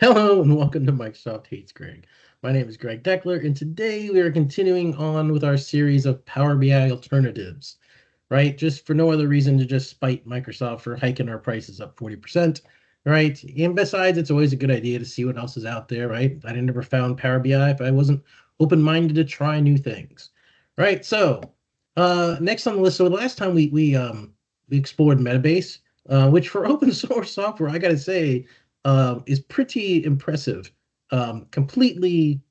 Hello and welcome to Microsoft Hates Greg. My name is Greg Deckler, and today we are continuing on with our series of Power BI alternatives, right? Just for no other reason to just spite Microsoft for hiking our prices up 40%, right? And besides, it's always a good idea to see what else is out there, right? I'd never found Power BI if I wasn't open-minded to try new things, right? So, next on the list, so the last time we explored Metabase, which for open source software, I gotta say, is pretty impressive. Completely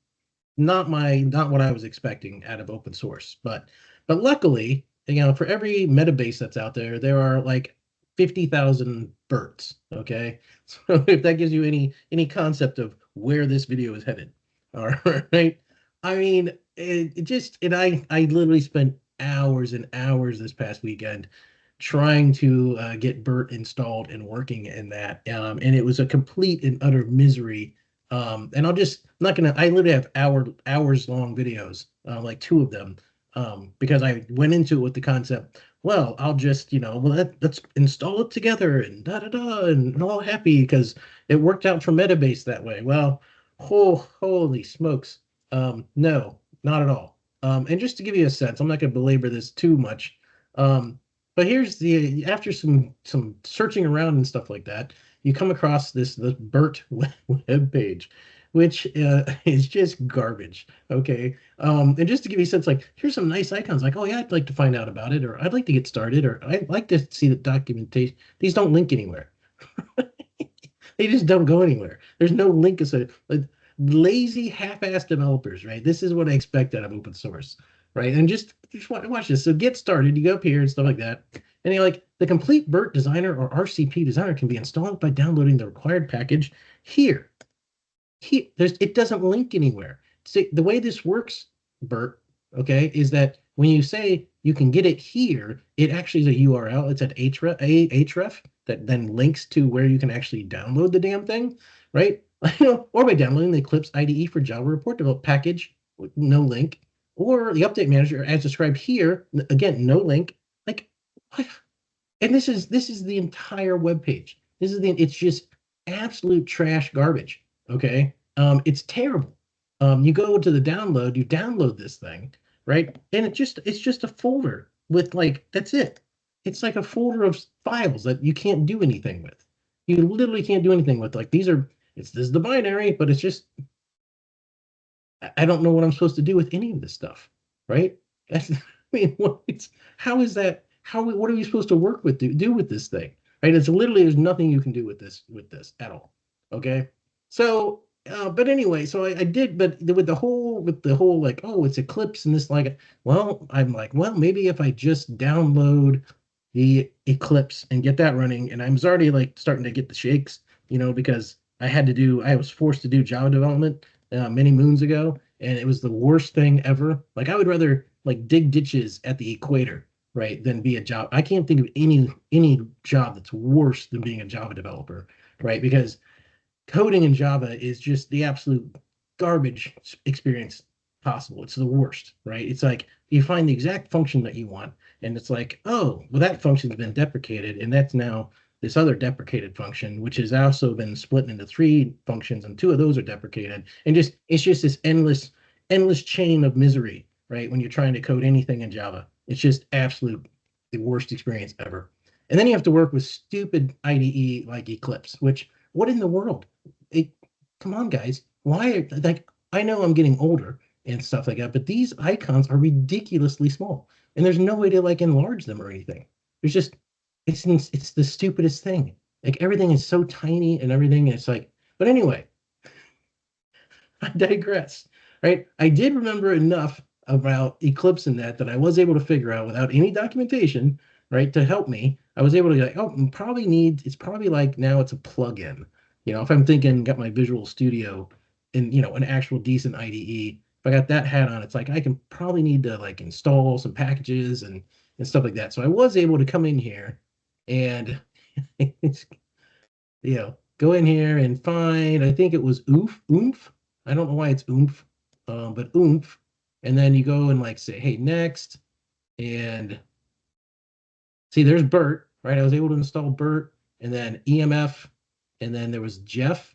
not what I was expecting out of open source, but luckily, for every metabase that's out there, there are like 50,000 BiRTs. Okay, so if that gives you any concept of where this video is headed, all right. I mean, I literally spent hours and hours this past weekend trying to get BiRT installed and working in that. And it was a complete and utter misery. And I'm not gonna, I literally have hours long videos, like two of them, because I went into it with the concept, well, I'll just, let's install it together and da da da, and all happy because it worked out for Metabase that way. Well, holy smokes. No, not at all. And just to give you a sense, I'm not going to belabor this too much. Um, but here's the after some searching around and stuff like that, you come across this BiRT web page, which is just garbage. Okay, and just to give you a sense, like here's some nice icons, like oh yeah, I'd like to find out about it, or I'd like to get started, or I'd like to see the documentation. These don't link anywhere. They just don't go anywhere. There's no link. Like, lazy, half-assed developers, right? This is what I expect out of open source, right? And just watch this. So get started. You go up here and stuff like that, and you're like, the complete BiRT designer or RCP designer can be installed by downloading the required package here. It doesn't link anywhere. See, the way this works, BiRT, okay, is that when you say you can get it here, it actually is a URL. It's at href that then links to where you can actually download the damn thing, right? Or by downloading the Eclipse IDE for Java Report Develop package with no link, or the update manager as described here. Again, no link. Like, what? And this is the entire web page. It's just absolute trash garbage. Okay, it's terrible. You go to the download, you download this thing, right? And it's just a folder with like that's it. It's like a folder of files that you can't do anything with. You literally can't do anything with. Like these are it's this is the binary, but it's just I don't know what I'm supposed to do with any of this stuff, right? That's, I mean, how is that? What are we supposed to work with, do with this thing, right? It's literally, there's nothing you can do with this at all. Okay. So, but anyway, so I did, but with the whole like, oh, it's Eclipse and this like, well, I'm like, well, maybe if I just download the Eclipse and get that running, and I was already like starting to get the shakes, because I was forced to do Java development many moons ago, and it was the worst thing ever. Like I would rather like dig ditches at the equator, right, than be a job. I can't think of any job that's worse than being a Java developer, right? Because coding in Java is just the absolute garbage experience possible. It's the worst, right? It's like you find the exact function that you want, and it's like, oh, well, that function's been deprecated, and that's now this other deprecated function, which has also been split into three functions, and two of those are deprecated. And just it's just this endless chain of misery, right? When you're trying to code anything in Java, it's just absolute the worst experience ever. And then you have to work with stupid IDE like Eclipse, which what in the world? it, Come on, guys. Why? Like, I know I'm getting older and stuff like that, but these icons are ridiculously small, and there's no way to like enlarge them or anything. There's just, it's the stupidest thing. Like everything is so tiny and everything. It's like, but anyway, I digress. Right? I did remember enough about Eclipse in that I was able to figure out without any documentation, right, to help me. I was able to be like, oh, it's probably like now it's a plugin. If I'm thinking got my Visual Studio and an actual decent IDE, if I got that hat on, it's like I can probably need to like install some packages and stuff like that. So I was able to come in here and go in here and find, I think it was oomph. I don't know why it's oomph, but oomph. And then you go and like say, hey, next. And see, there's BiRT, right? I was able to install BiRT and then EMF. And then there was Jeff.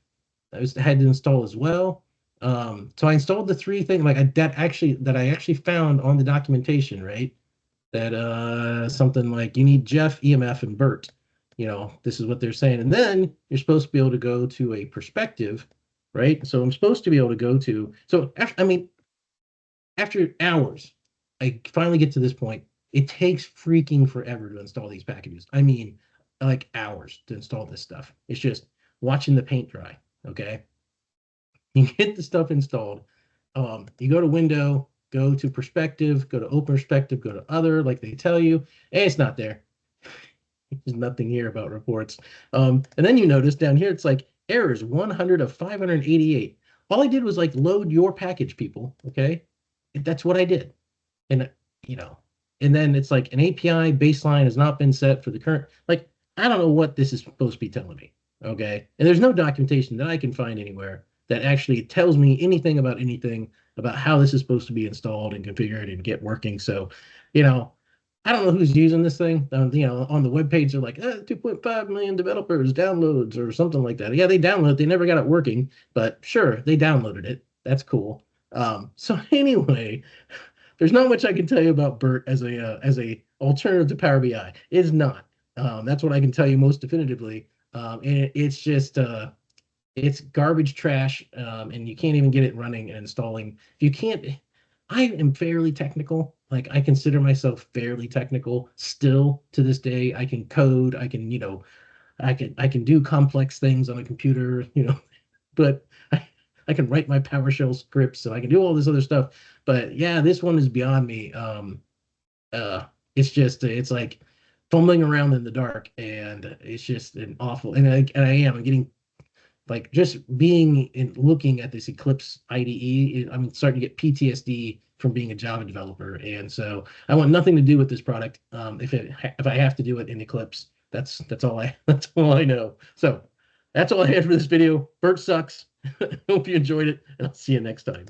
had to install as well. So I installed the three thing like that I actually found on the documentation, right? That something like you need Jeff, EMF, and BiRT. This is what they're saying. And then you're supposed to be able to go to a perspective, right? So I'm supposed to be able to go to, so after, I mean, after hours, I finally get to this point. It takes freaking forever to install these packages. I mean, like hours to install this stuff. It's just watching the paint dry. Okay. You get the stuff installed. You go to window, go to perspective, go to open perspective, go to other, like they tell you. Hey, it's not there. There's nothing here about reports. And then you notice down here, it's like errors 100 of 588. All I did was like load your package, people. Okay. That's what I did. And, you know, and then it's like an API baseline has not been set for the current, like, I don't know what this is supposed to be telling me. Okay. And there's no documentation that I can find anywhere that actually tells me anything about how this is supposed to be installed and configured and get working. So, you know, I don't know who's using this thing. On the webpage, they're like, 2.5 million developers downloads or something like that. Yeah, they download. They never got it working, but sure, they downloaded it. That's cool. So anyway, there's not much I can tell you about BiRT as a alternative to Power BI. It's not. That's what I can tell you most definitively. And it's just it's garbage trash, and you can't even get it running and installing. You can't. I am fairly technical. Like I consider myself fairly technical still to this day. I can code. I can I can do complex things on a computer. But I can write my PowerShell scripts and I can do all this other stuff. But yeah, this one is beyond me. It's just it's like fumbling around in the dark, and it's just an awful. I'm getting like just being and looking at this Eclipse IDE. I'm starting to get PTSD from being a Java developer, and so I want nothing to do with this product. If I have to do it in Eclipse, that's all I that's all I know. So that's all I had for this video. BiRT sucks. Hope you enjoyed it, and I'll see you next time.